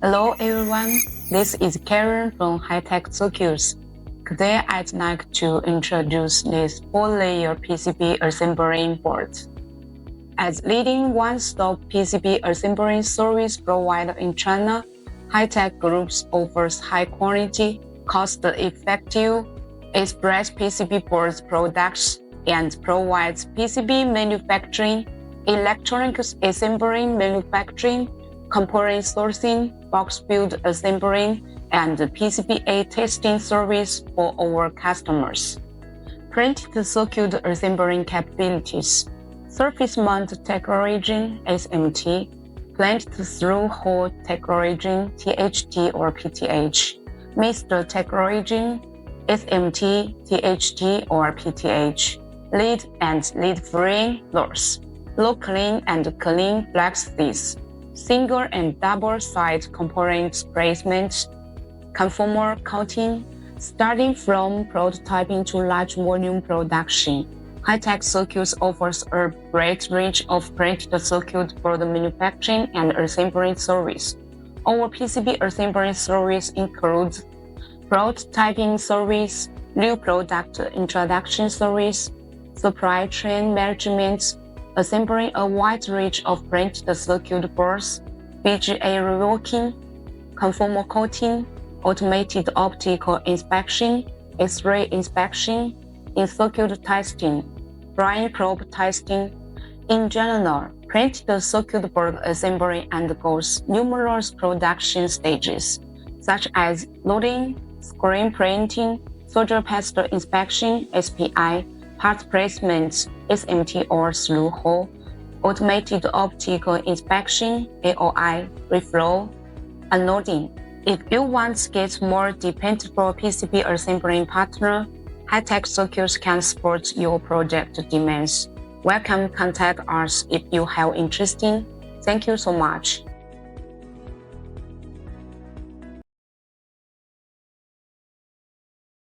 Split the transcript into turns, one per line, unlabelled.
Hello everyone, this is Karen from Hitech Circuits. Today I'd like to introduce this 4-layer PCB assembly board. As leading one-stop PCB assembly service provider in China, Hitech Group offers high-quality, cost-effective express PCB board products and provides PCB manufacturing, electronics assembly manufacturing, component sourcing, box build assembly, and PCBA testing service for our customers. Printed circuit assembly capabilities, surface mount technology (SMT), plant through hole technology (THT or PTH), mixed technology (SMT, THT or PTH), lead and lead-free loss, low clean and clean fluxes, single and double-side component placement, conformal coating. Starting from prototyping to large volume production, Hitech Circuits offers a broad range of printed circuit for the manufacturing and assembly service. Our PCB assembly service includes prototyping service, new product introduction service, supply chain management, assembling a wide range of printed circuit boards, BGA reworking, conformal coating, automated optical inspection, X-ray inspection, in-circuit testing, flying probe testing. In general, printed circuit board assembly undergoes numerous production stages, such as loading, screen printing, solder paste inspection (SPI), part placement (SMT or through-hole), automated optical inspection (AOI), reflow, unloading. If you want to get more dependable PCB assembly partner, Hitech Circuits can support your project demands. Welcome, contact us if you have interest. Thank you so much.